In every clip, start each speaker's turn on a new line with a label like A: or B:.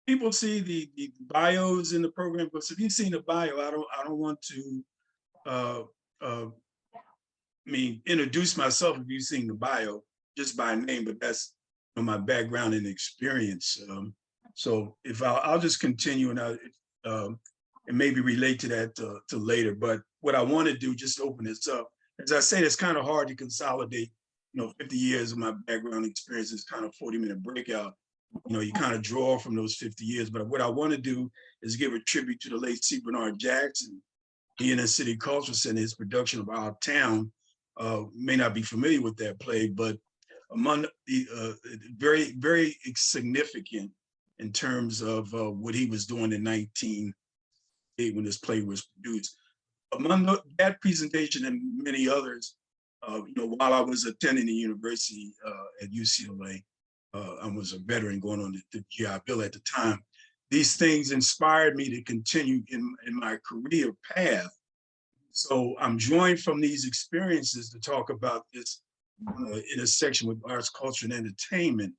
A: people see the bios in the program, but if you've seen the bio, I don't want to uh, uh, introduce myself if you've seen the bio just by name, but that's my background and experience. So if I'll just continue and maybe relate to that to later. But what I want to do, just to open this up, as I say, it's kind of hard to consolidate, 50 years of my background experience is kind of 40-minute breakout. You kind of draw from those 50 years. But what I want to do is give a tribute to the late C. Bernard Jackson. He in the City Cultural Center, his production of Our Town, may not be familiar with that play, but among the very, very significant in terms of what he was doing in 1908 when this play was produced. Among that presentation and many others, while I was attending the university at UCLA, I was a veteran going on the GI Bill at the time. These things inspired me to continue in my career path. So I'm joined from these experiences to talk about this intersection with arts, culture, and entertainment.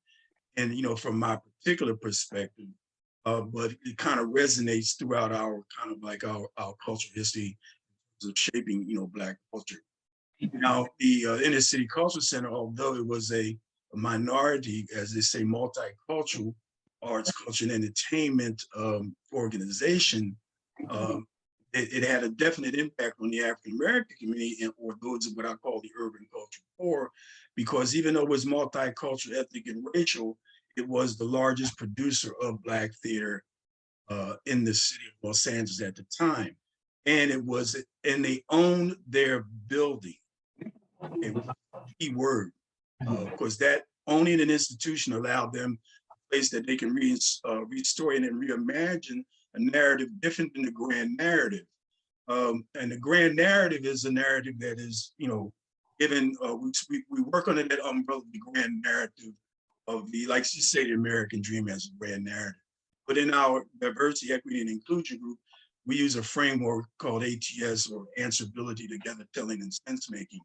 A: And, from my particular perspective, but it kind of resonates throughout our kind of like our cultural history of shaping, Black culture. Now, the Inner City Cultural Center, although it was a minority, as they say, multicultural arts, culture, and entertainment organization, it had a definite impact on the African-American community or those of what I call the urban culture core, because even though it was multicultural, ethnic, and racial, it was the largest producer of Black theater in the city of Los Angeles at the time. And they owned their building. It was a key word, because that owning an institution allowed them a place that they can restore and reimagine a narrative different than the grand narrative. And the grand narrative is a narrative that is, given, we work under that umbrella of the grand narrative of like you say, the American dream as a grand narrative. But in our diversity, equity, and inclusion group, we use a framework called ATS, or answerability, together telling, and sense making.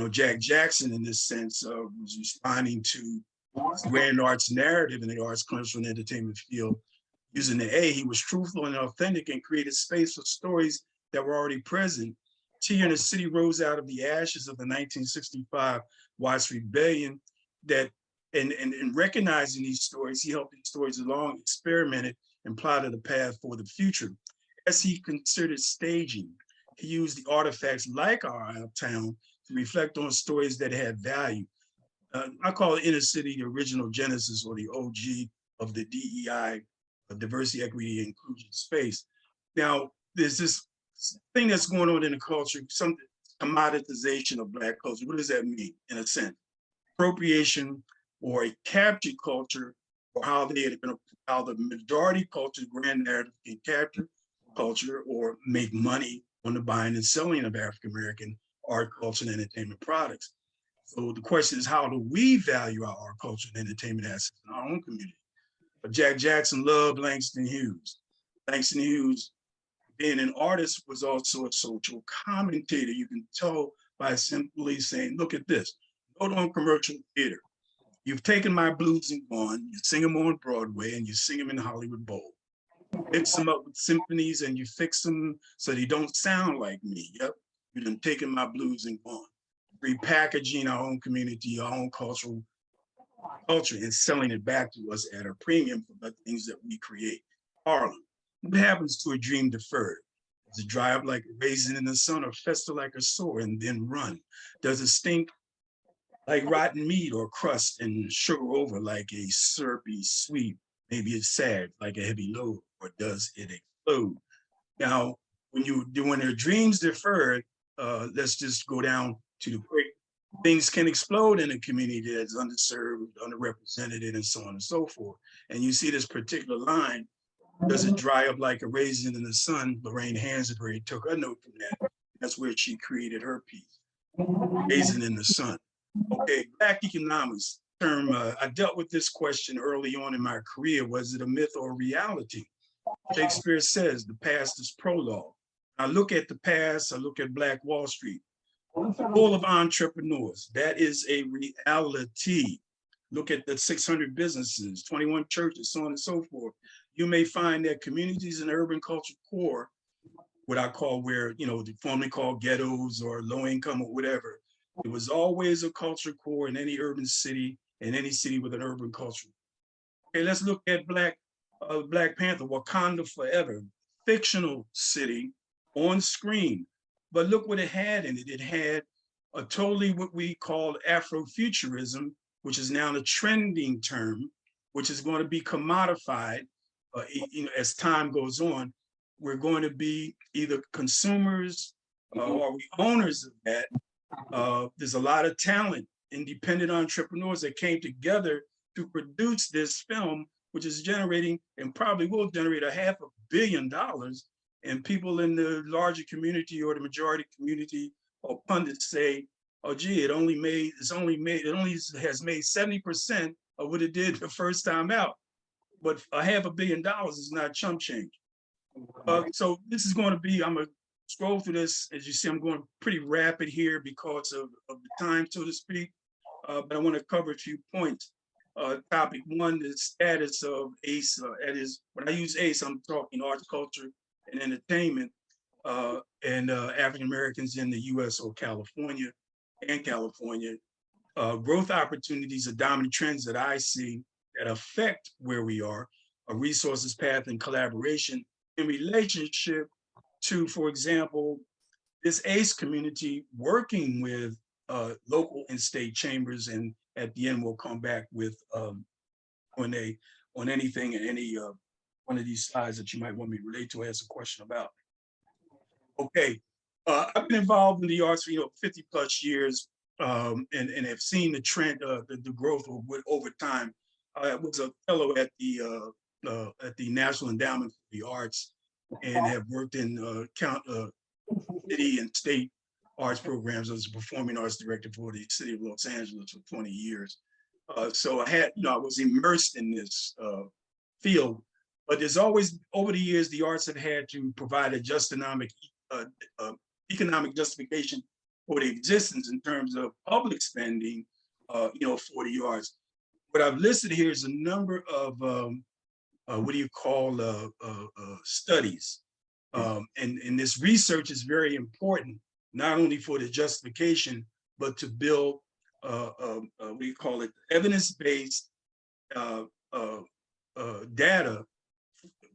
A: Jack Jackson, in this sense, was responding to grand arts narrative in the arts, culture, and entertainment field. Using the A, he was truthful and authentic and created space for stories that were already present. T in the City rose out of the ashes of the 1965 Watts Rebellion. That, and recognizing these stories, he helped these stories along, experimented, and plotted a path for the future. As he considered staging, he used the artifacts like Our Town to reflect on stories that had value. I call it Inner City the original genesis, or the OG of the DEI, diversity, equity, and inclusion space. Now, there's this thing that's going on in the culture, some commoditization of Black culture. What does that mean, in a sense? Appropriation or a captured culture, or how the majority culture, grand narrative, can capture culture or make money on the buying and selling of African-American art, culture, and entertainment products. So the question is, how do we value our art, culture, and entertainment assets in our own community? Jack Jackson loved Langston Hughes. Langston Hughes, being an artist, was also a social commentator. You can tell by simply saying, look at this, note on commercial theater. You've taken my blues and gone, you sing them on Broadway, and you sing them in Hollywood Bowl. Mix them up with symphonies, and you fix them so they don't sound like me. Yep, you've done taken my blues and gone. Repackaging our own community, our own culture, and selling it back to us at a premium for the things that we create. Harlem. What happens to a dream deferred? Does it dry up like a raisin in the sun, or fester like a sore and then run? Does it stink like rotten meat, or crust and sugar over like a syrupy sweet? Maybe it's sad like a heavy load, or does it explode? Now, when their dreams deferred, let's just go down to the quick. Things can explode in a community that's underserved, underrepresented, and so on and so forth. And you see this particular line, does it dry up like a raisin in the sun? Lorraine Hansberry took a note from that. That's where she created her piece, Raisin in the Sun. Okay, Black economics term, I dealt with this question early on in my career. Was it a myth or a reality? Shakespeare says the past is prologue. I look at the past, I look at Black Wall Street, full of entrepreneurs. That is a reality. look at the 600 businesses, 21 churches, so on and so forth, you may find that communities in the urban culture core, what I call where, they formerly called ghettos or low income or whatever, it was always a culture core in any urban city, in any city with an urban culture. Okay, let's look at Black Panther, Wakanda Forever, fictional city on screen. But look what it had in it. It had a totally what we call Afrofuturism, which is now the trending term, which is going to be commodified as time goes on. We're going to be either consumers or we owners of that. There's a lot of talent, independent entrepreneurs that came together to produce this film, which is generating and probably will generate $500 million. And people in the larger community or the majority community or pundits say, oh, gee, it only has made 70% of what it did the first time out. But $500 million is not chump change. So this is going to be, I'm going to scroll through this. As you see, I'm going pretty rapid here because of the time, so to speak. But I want to cover a few points. Topic one, the status of ACE. That is, when I use ACE, I'm talking arts, culture, and entertainment, and African Americans in the US or California. Growth opportunities are dominant trends that I see that affect where we are, a resources path and collaboration in relationship to, for example, this ACE community working with local and state chambers, and at the end we'll come back with on anything in any one of these slides that you might want me to relate to or ask a question about. Okay, I've been involved in the arts for 50 plus years, and have seen the trend, the growth over time. I was a fellow at the National Endowment for the Arts, and have worked in city and state arts programs as a performing arts director for the city of Los Angeles for 20 years. So I had, I was immersed in this field, but there's always, over the years, the arts have had to provide a just economic justification for the existence in terms of public spending, for the arts. What I've listed here is a number of, what do you call, studies. And this research is very important, not only for the justification, but to build, what do you call it, evidence-based data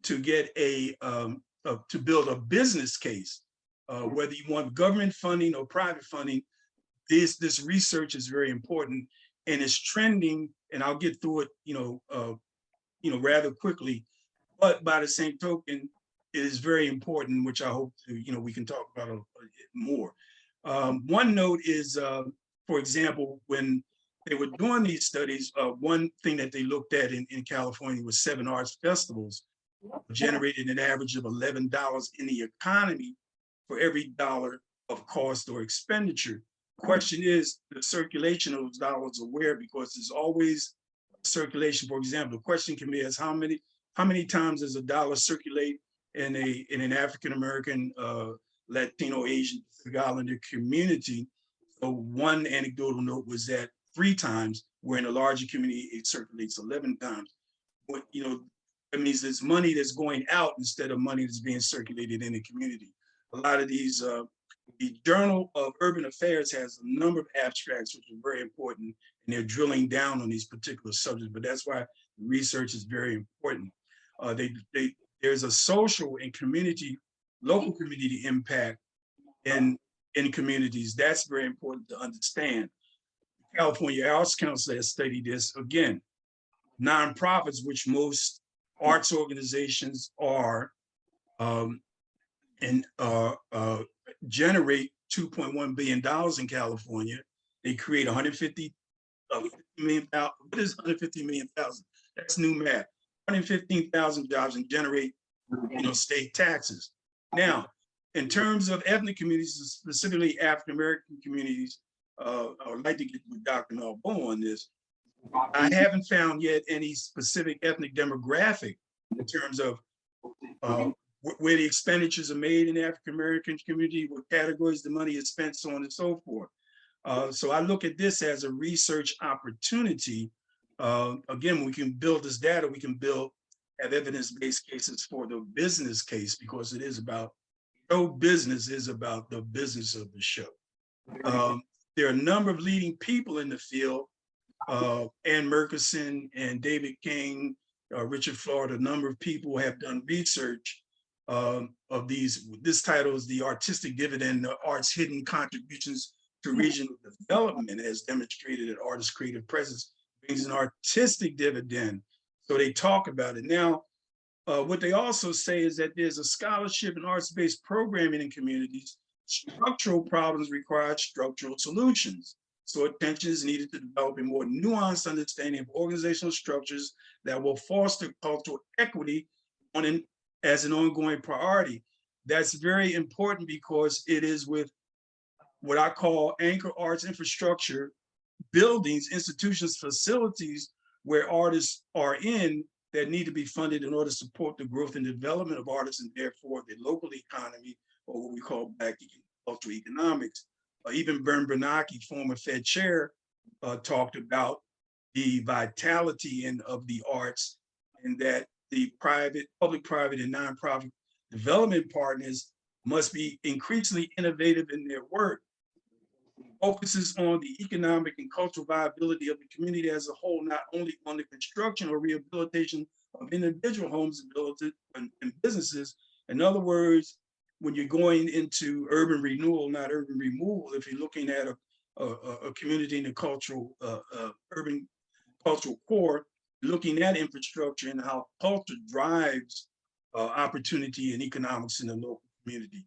A: to get to build a business case, whether you want government funding or private funding. This research is very important, and it's trending, and I'll get through it, rather quickly. But by the same token, it is very important, which I hope to, we can talk about more. One note is, for example, when they were doing these studies, one thing that they looked at in California was 7 arts festivals, generated an average of $11 in the economy for every dollar of cost or expenditure. Question is the circulation of those dollars are where, because there's always circulation. For example, the question can be asked, how many times does a dollar circulate in an African American, Latino, Asian, Pacific Islander community? So one anecdotal note was that 3 times, where in a larger community it circulates 11 times. But that means there's money that's going out instead of money that's being circulated in the community. A lot of these, the Journal of Urban Affairs has a number of abstracts which are very important, and they're drilling down on these particular subjects. But that's why research is very important. There's a social and local community impact in communities. That's very important to understand. The California Arts Council has studied this. Again, nonprofits, which most arts organizations are, generate $2.1 billion in California. They create 150 million. What is 150 million thousand? That's new math. 115,000 jobs and generate, state taxes. Now, in terms of ethnic communities, specifically African American communities, I would like to get with Dr. Malbo on this. I haven't found yet any specific ethnic demographic in terms of where the expenditures are made in the African American community, what categories the money is spent, so on and so forth. So I look at this as a research opportunity Again, when we can build this data, we can have evidence-based cases for the business case, because it is about, show business is about the business of the show. There are a number of leading people in the field, Ann Murkison and David King, Richard Florida, a number of people have done research of these. This title is The Artistic Dividend, the Art's Hidden Contributions to Regional Development, as demonstrated that artists' creative presence brings an artistic dividend. So they talk about it. Now, what they also say is that there's a scholarship in arts-based programming in communities. Structural problems require structural solutions. So attention is needed to develop a more nuanced understanding of organizational structures that will foster cultural equity as an ongoing priority. That's very important, because it is with what I call anchor arts infrastructure, buildings, institutions, facilities where artists are in, that need to be funded in order to support the growth and development of artists, and therefore the local economy, or what we call Black cultural economics. Even Bern Bernanke, former Fed chair, talked about the vitality of the arts, and that the public, private, and nonprofit development partners must be increasingly innovative in their work. Focuses on the economic and cultural viability of the community as a whole, not only on the construction or rehabilitation of individual homes and businesses. In other words, when you're going into urban renewal, not urban removal, if you're looking at a community in a cultural, urban cultural core, looking at infrastructure and how culture drives opportunity and economics in the local community.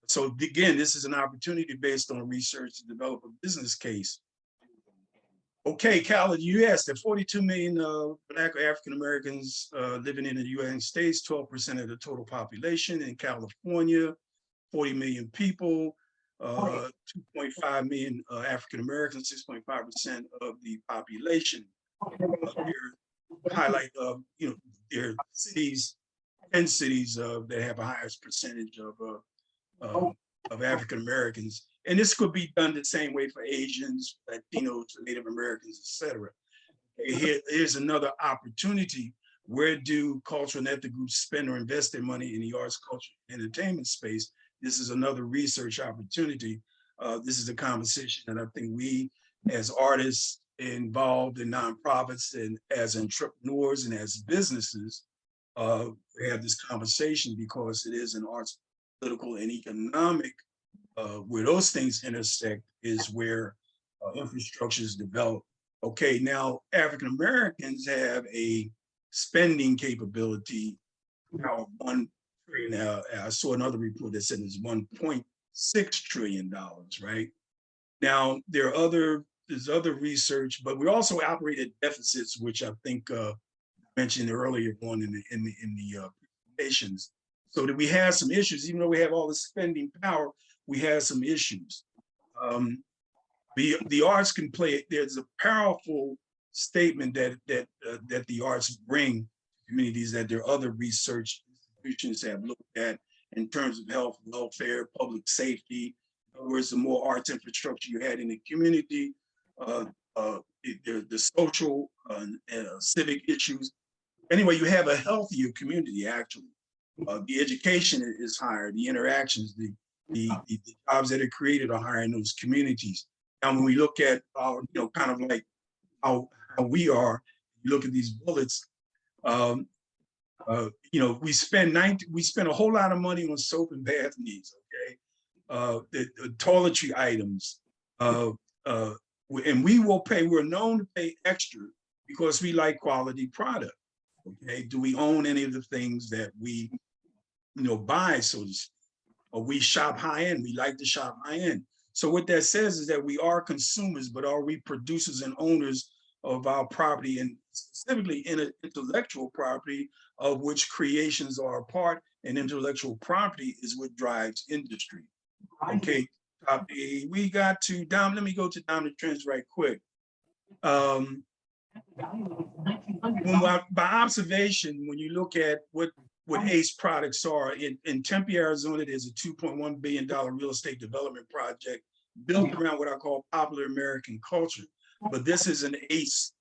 A: So again, this is an opportunity based on research to develop a business case. Okay, Khaled, you asked that 42 million Black or African Americans living in the United States, 12% of the total population. In California, 40 million people, 2.5 million African Americans, 6.5% of the population. Highlight of, there are cities, 10 cities that have a highest percentage of African Americans. And this could be done the same way for Asians, Latinos, Native Americans, etc. Here's another opportunity. Where do cultural and ethnic groups spend or invest their money in the arts, culture, and entertainment space? This is another research opportunity. This is a conversation that I think we, as artists involved in nonprofits and as entrepreneurs and as businesses, have this conversation, because it is an arts, political, and economic, where those things intersect is where infrastructure is developed. Okay, now African Americans have a spending capability now 1 trillion. I saw another report that said it's $1.6 trillion, right? Now there's other research, but we also operate at deficits, which I think mentioned earlier on in the presentations. So that we have some issues, even though we have all the spending power, we have some issues. The arts can play. There's a powerful statement that the arts bring to communities that there are other research institutions have looked at in terms of health, welfare, public safety. In other words, the more arts infrastructure you had in the community, the social and civic issues. Anyway, you have a healthier community, actually. The education is higher, the interactions, the jobs that are created are higher in those communities. Now, when we look at our, kind of like how we are, you look at these bullets, we spend a whole lot of money on soap and bath needs, okay? The toiletry items, and we will pay, we're known to pay extra because we like quality product, okay? Do we own any of the things that we, buy, so to speak? Or we shop high end, we like to shop high end. So what that says is that we are consumers, but are we producers and owners of our property, and specifically in intellectual property, of which creations are a part, and intellectual property is what drives industry. Okay, we got to down, let me go to down the trends right quick. By observation, when you look at what ACE products are, in Tempe, Arizona, there's a $2.1 billion real estate development project built around what I call popular American culture. But this is an ACE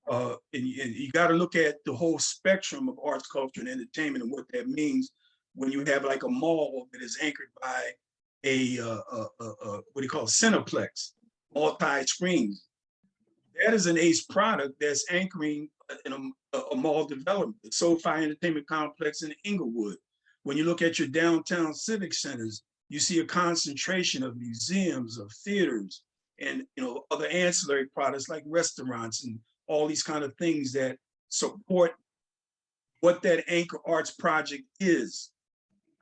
A: And you got to look at the whole spectrum of arts, culture, and entertainment, and what that means when you have like a mall that is anchored by a what do you call it, cineplex, multi-screens. That is an ACE product that's anchoring in a mall development, the SoFi Entertainment Complex in Inglewood. When you look at your downtown civic centers, you see a concentration of museums, of theaters, and other ancillary products like restaurants and all these kind of things that support what that anchor arts project is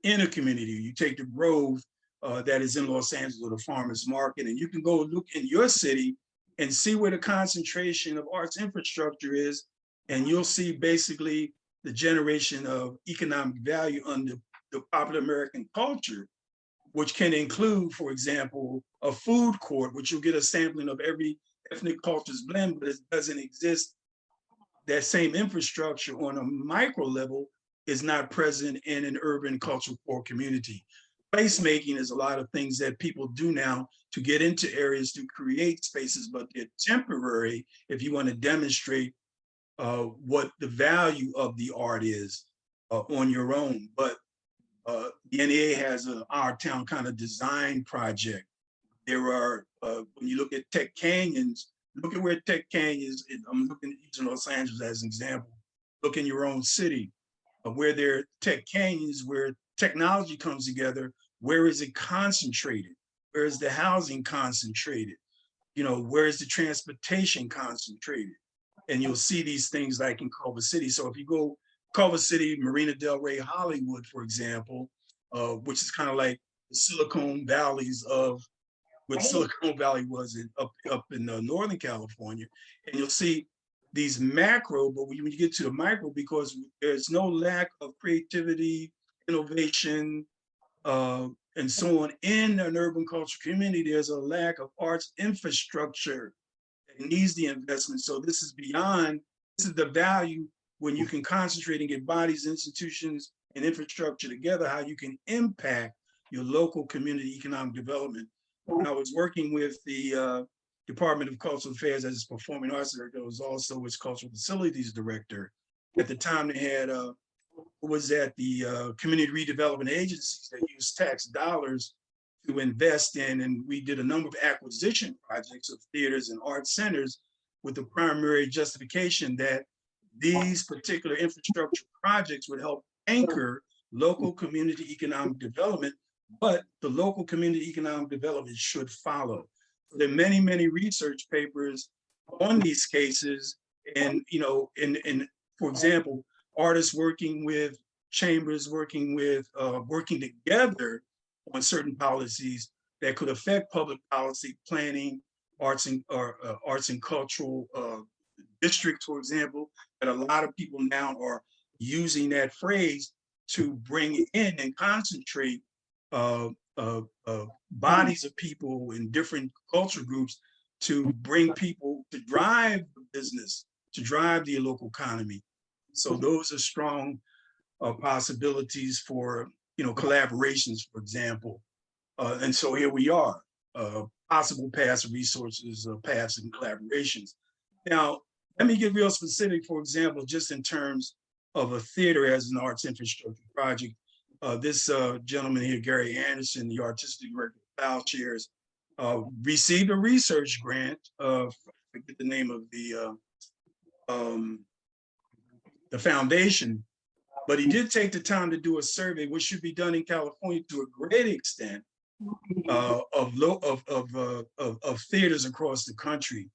A: in a community. You take the Grove that is in Los Angeles, or the Farmers Market, and you can go look in your city and see where the concentration of arts infrastructure is, and you'll see basically the generation of economic value under the popular American culture, which can include, for example, a food court, which you'll get a sampling of every ethnic culture's blend, but it doesn't exist. That same infrastructure on a micro level is not present in an urban cultural core community. Placemaking is a lot of things that people do now to get into areas to create spaces, but they're temporary if you want to demonstrate what the value of the art is on your own. But the NEA has an Our Town kind of design project. There are, when you look at Tech Canyons, look at where Tech Canyons, I'm looking at using Los Angeles as an example, look in your own city, where there are Tech Canyons, where technology comes together, where is it concentrated? Where is the housing concentrated? Where is the transportation concentrated? And you'll see these things like in Culver City. So if you go Culver City, Marina Del Rey, Hollywood, for example, which is kind of like the Silicon Valleys of what Silicon Valley was up in Northern California. And you'll see these macro, but when you get to the micro, because there's no lack of creativity, innovation, and so on in an urban culture community, there's a lack of arts infrastructure that needs the investment. So this is the value when you can concentrate and get bodies, institutions, and infrastructure together, how you can impact your local community economic development. When I was working with the Department of Cultural Affairs as its performing arts director, I was also its cultural facilities director. At the time, they had was at the community redevelopment agencies that use tax dollars to invest in, and we did a number of acquisition projects of theaters and art centers with the primary justification that these particular infrastructure projects would help anchor local community economic development, but the local community economic development should follow. There are many, many research papers on these cases, and for example, artists working with chambers, working together on certain policies that could affect public policy planning, arts and cultural districts, for example, that a lot of people now are using that phrase to bring in and concentrate bodies of people in different culture groups to bring people to drive the business, to drive the local economy. So those are strong possibilities for collaborations, for example. And so here we are, possible paths of resources, paths and collaborations. Now, let me get real specific, for example, just in terms of a theater as an arts infrastructure project. This gentleman here, Gary Anderson, the artistic director of Plowshares, received a research grant. I forget the name of the foundation, but he did take the time to do a survey, which should be done in California to a great extent, of theaters across the country.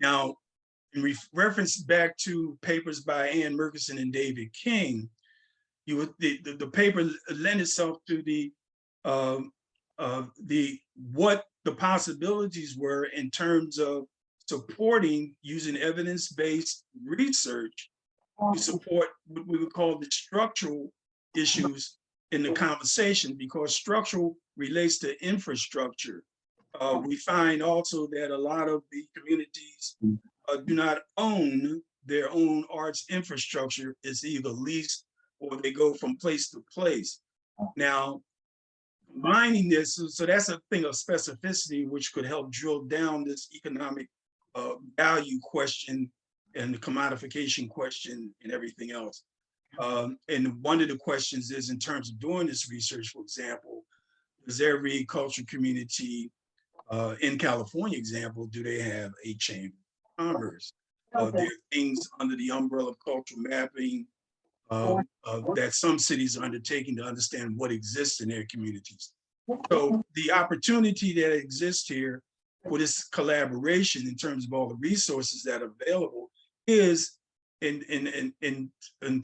A: Now, in reference back to papers by Ann Murkison and David King, the paper lent itself to what the possibilities were in terms of supporting using evidence-based research to support what we would call the structural issues in the conversation, because structural relates to infrastructure. We find also that a lot of the communities do not own their own arts infrastructure. It's either leased or they go from place to place. Now, combining this, so that's a thing of specificity, which could help drill down this economic value question and the commodification question and everything else. And one of the questions is, in terms of doing this research, for example, does every cultural community in California, example, do they have a chamber of commerce? There are things under the umbrella of cultural mapping that some cities are undertaking to understand what exists in their communities. So the opportunity that exists here for this collaboration in terms of all the resources that are available is, in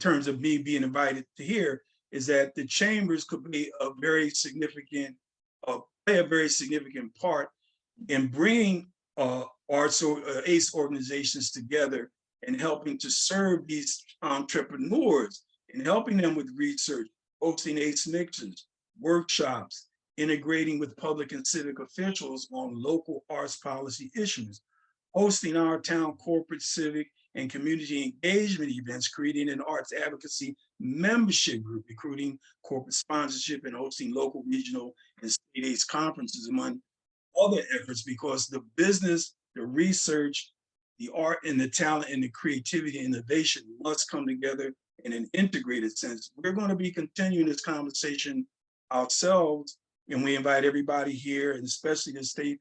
A: terms of me being invited to here, is that the chambers could be a very significant, play a very significant part in bringing arts or ACE organizations together and helping to serve these entrepreneurs and helping them with research, hosting ACE mixers, workshops, integrating with public and civic officials on local arts policy issues, hosting our town corporate, civic, and community engagement events, creating an arts advocacy membership group, recruiting corporate sponsorship, and hosting local, regional, and state ACE conferences, among other efforts, because the business, the research, the art, and the talent, and the creativity and innovation must come together in an integrated sense. We're going to be continuing this conversation ourselves, and we invite everybody here, and especially the state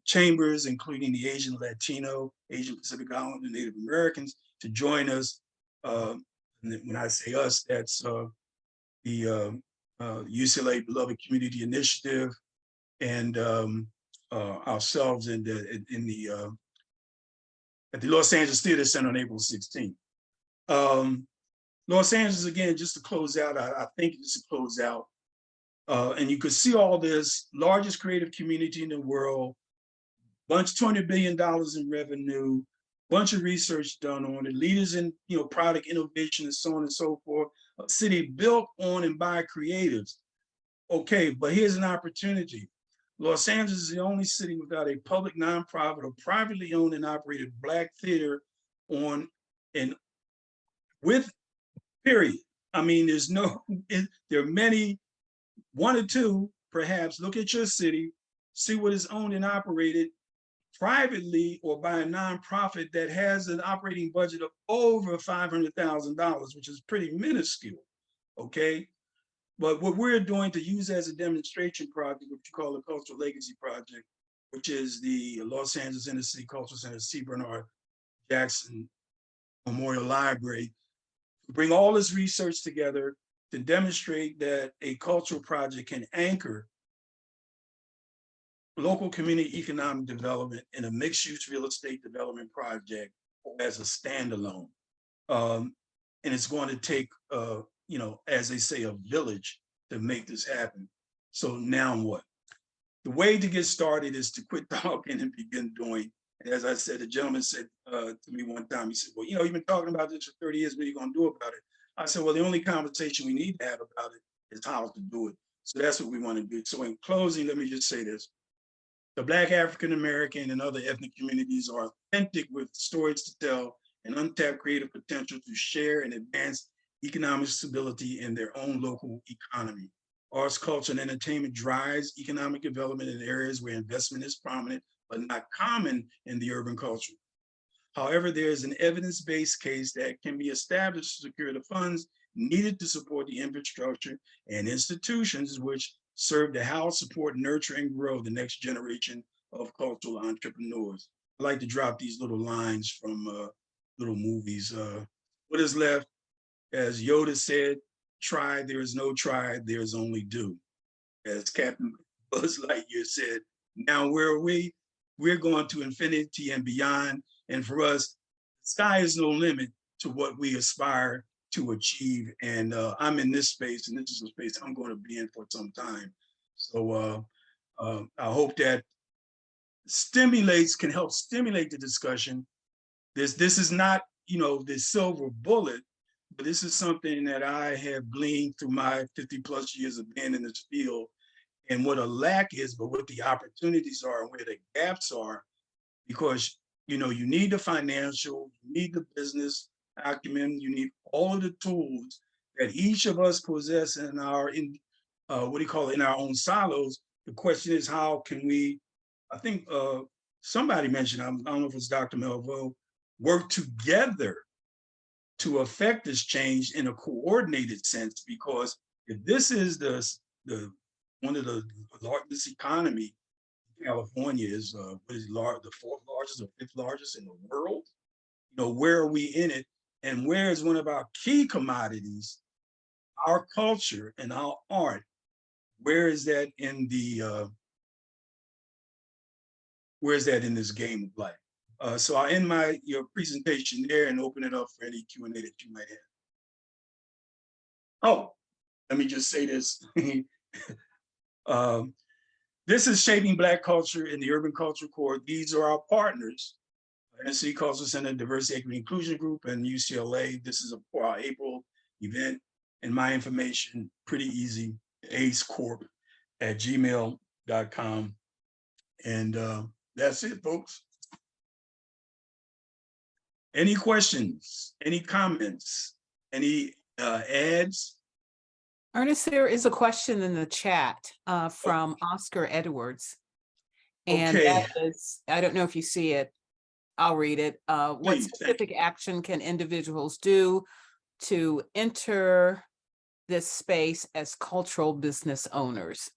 A: chambers, including the Asian, Latino, Asian Pacific Islander, Native Americans, to join us. And when I say us, that's the UCLA Beloved Community Initiative, and ourselves at the Los Angeles Theater Center on April 16th. Los Angeles, again, just to close out, I think just to close out, and you could see all this, largest creative community in the world, $200 billion in revenue, bunch of research done on it, leaders in product innovation and so on and so forth, a city built on and by creatives. Okay, but here's an opportunity. Los Angeles is the only city without a public, nonprofit, or privately owned and operated Black theater on and with, period. I mean, there's no, there are many, one or two, perhaps. Look at your city, see what is owned and operated privately or by a nonprofit that has an operating budget of over $500,000, which is pretty minuscule, okay? But what we're doing to use as a demonstration project, which we call the Cultural Legacy Project, which is the Los Angeles Inner City Cultural Center, C. Bernard Jackson Memorial Library, bring all this research together to demonstrate that a cultural project can anchor local community economic development in a mixed-use real estate development project as a standalone. And it's going to take, as they say, a village to make this happen. So now what? The way to get started is to quit talking and begin doing. And as I said, the gentleman said to me one time, he said, well, you've been talking about this for 30 years, what are you going to do about it? I said, well, the only conversation we need to have about it is how to do it. So that's what we want to do. So in closing, let me just say this. The Black, African American, and other ethnic communities are authentic with stories to tell and untapped creative potential to share and advance economic stability in their own local economy. Arts, culture, and entertainment drives economic development in areas where investment is prominent, but not common in the urban culture. However, there is an evidence-based case that can be established to secure the funds needed to support the infrastructure and institutions which serve to house, support, nurture, and grow the next generation of cultural entrepreneurs. I like to drop these little lines from little movies. What is left, as Yoda said, try, there is no try, there is only do. As Captain Buzz Lightyear said, now where are we? We're going to infinity and beyond. And for us, sky is no limit to what we aspire to achieve. And I'm in this space, and this is a space I'm going to be in for some time. So I hope that can help stimulate the discussion. This is not, the silver bullet, but this is something that I have gleaned through my 50+ years of being in this field, and what a lack is, but what the opportunities are and where the gaps are, because you need the financial, you need the business acumen, you need all of the tools that each of us possess in our in our own silos. The question is, how can we, I think somebody mentioned, I don't know if it's Dr. Melville, work together to affect this change in a coordinated sense, because if this is the one of the largest economy, California is what is the fourth largest or fifth largest in the world. You know, where are we in it? And where is one of our key commodities, our culture and our art? Where is that in the where is that in this game of life? So I'll end your presentation there and open it up for any Q&A that you might have. Oh, let me just say this. This is Shaping Black Culture in the Urban Culture Core. These are our partners, NC Cultural Center, Diversity, Equity, Inclusion Group, and UCLA. This is for our April event. And my information, pretty easy, acecorp@gmail.com. And that's it, folks. Any questions, any comments, any ads?
B: Ernest, there is a question in the chat from Oscar Edwards. And that is, I don't know if you see it, I'll read it. What specific action can individuals do to enter this space as cultural business owners?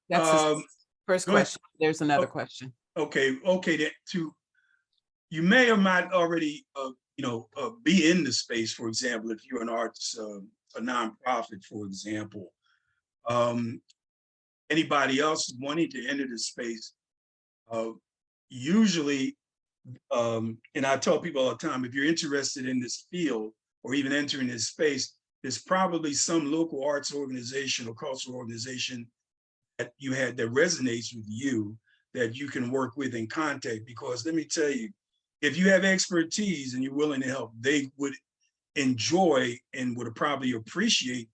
B: That's his first question. There's another question.
A: Okay. You may or might already be in the space. For example, if you're an arts, a nonprofit, for example, anybody else wanting to enter the space, usually, and I tell people all the time, if you're interested in this field or even entering this space, there's probably some local arts organization or cultural organization that you had that resonates with you, that you can work with and contact. Because let me tell you, if you have expertise and you're willing to help, they would enjoy and would probably appreciate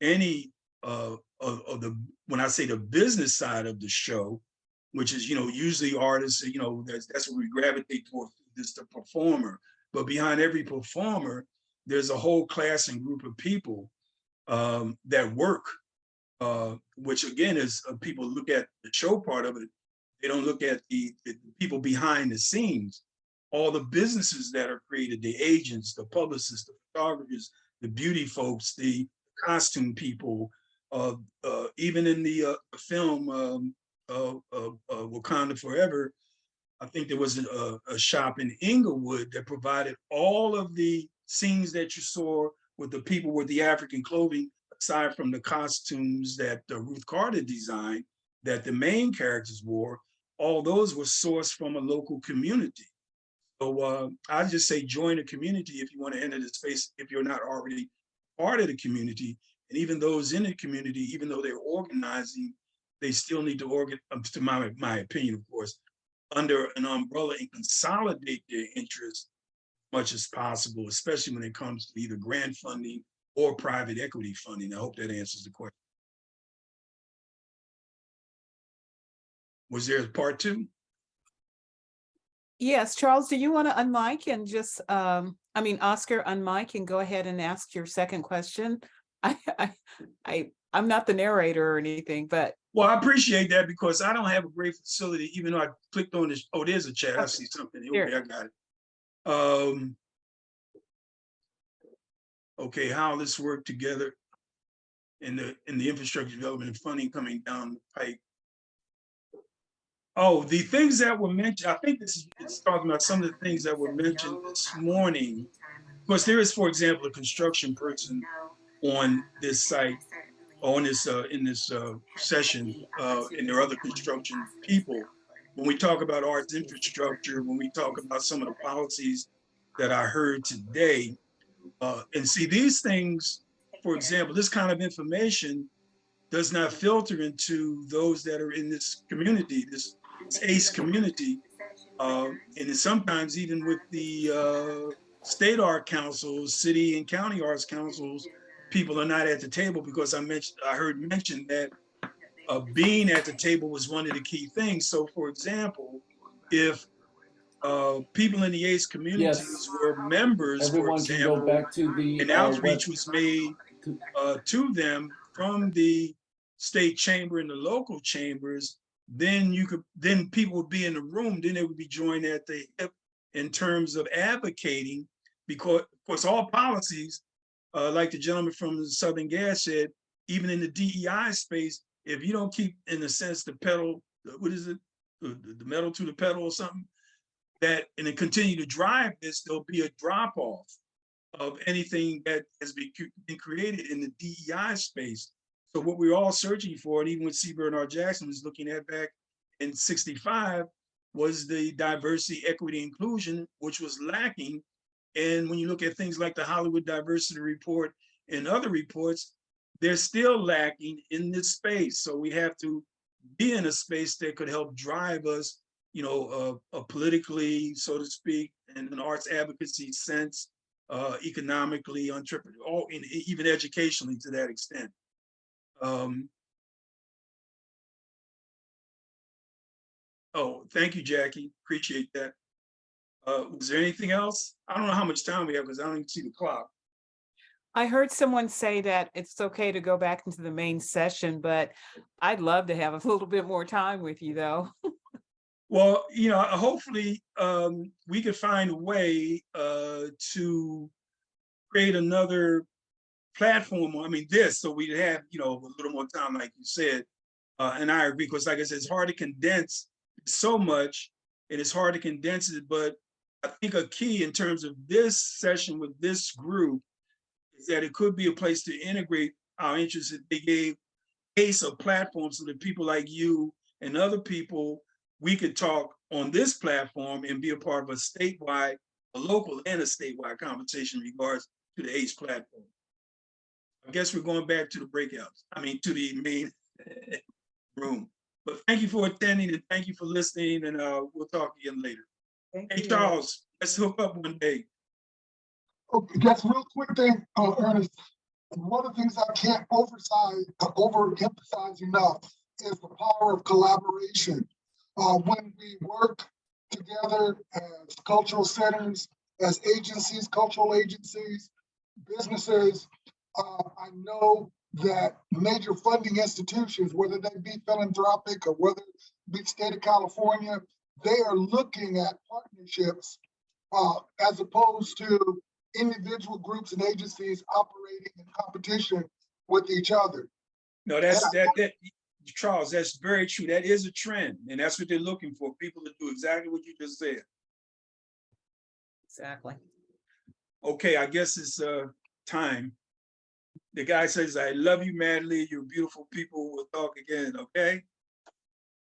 A: any of the, when I say the business side of the show, which is, usually artists, that's what we gravitate toward, is the performer. But behind every performer, there's a whole class and group of people that work, which again is people look at the show part of it. They don't look at the people behind the scenes, all the businesses that are created, the agents, the publicists, the photographers, the beauty folks, the costume people, even in the film Wakanda Forever, I think there was a shop in Inglewood that provided all of the scenes that you saw with the people with the African clothing, aside from the costumes that Ruth Carter designed, that the main characters wore. All those were sourced from a local community. So I just say join a community if you want to enter the space, if you're not already part of the community. And even those in the community, even though they're organizing, they still need to organize, to my opinion, of course, under an umbrella and consolidate their interests as much as possible, especially when it comes to either grant funding or private equity funding. I hope that answers the question. Was there a part two?
B: Yes, Charles, do you want to unmic and just, Oscar, unmic and go ahead and ask your second question? I'm not the narrator or anything, but.
A: Well, I appreciate that, because I don't have a great facility, even though I clicked on this. Oh, there's a chat. I see something. Okay, I got it. Okay, how this work together in the infrastructure development and funding coming down the pike. Oh, the things that were mentioned, I think it's talking about some of the things that were mentioned this morning. Of course, there is, for example, a construction person on this site, on this in this session, and there are other construction people. When we talk about arts infrastructure, when we talk about some of the policies that I heard today, and see these things, for example, this kind of information does not filter into those that are in this community, this ACE community, and sometimes even with the state art councils, city and county arts councils, people are not at the table, because I heard mentioned that being at the table was one of the key things. So, for example, if people in the ACE communities were members,
C: everyone,
A: for example,
C: can go back to the
A: an outreach was made to them from the state chamber and the local chambers, then then people would be in the room, then they would be joined at the hip in terms of advocating, because of course all policies, like the gentleman from the Southern Gas said, even in the DEI space, if you don't keep, in a sense, the pedal, what is it, the metal to the pedal or something, that, and then continue to drive this, there'll be a drop off of anything that has been created in the DEI space. So what we're all searching for, and even what C. Bernard Jackson was looking at back in '65, was the diversity, equity, inclusion, which was lacking. And when you look at things like the Hollywood Diversity Report and other reports, they're still lacking in this space. So we have to be in a space that could help drive us, you know, politically, so to speak, in an arts advocacy sense, economically, all in, even educationally to that extent. Oh, thank you, Jackie. Appreciate that. Was there anything else? I don't know how much time we have because I don't even see the clock.
B: I heard someone say that it's okay to go back into the main session, but I'd love to have a little bit more time with you, though.
A: Well, you know, hopefully we could find a way to create another platform. I mean, so we'd have, you know, a little more time, like you said. And I agree, because like I said, it's hard to condense so much, and it's hard to condense it. But I think a key in terms of this session with this group is that it could be a place to integrate our interests. They gave CAACC a platform so that people like you and other people, we could talk on this platform and be a part of a statewide, a local and a statewide conversation in regards to the ACE platform. I guess we're going back to the breakouts. I mean, to the main room. But thank you for attending, and thank you for listening, and we'll talk again later. Hey, Charles, let's hook up one day.
C: Okay, just real quick thing, Ernest. One of the things I can't overemphasize enough is the power of collaboration. When we work together as cultural centers, as agencies, cultural agencies, businesses, I know that major funding institutions, whether they be philanthropic or whether it be state of California, they are looking at partnerships as opposed to individual groups and agencies operating in competition with each other.
A: No, Charles, that's very true. That is a trend, and that's what they're looking for, people to do exactly what you just said.
B: Exactly.
A: Okay, I guess it's time. The guy says, I love you madly. You're beautiful people. We'll talk again, okay?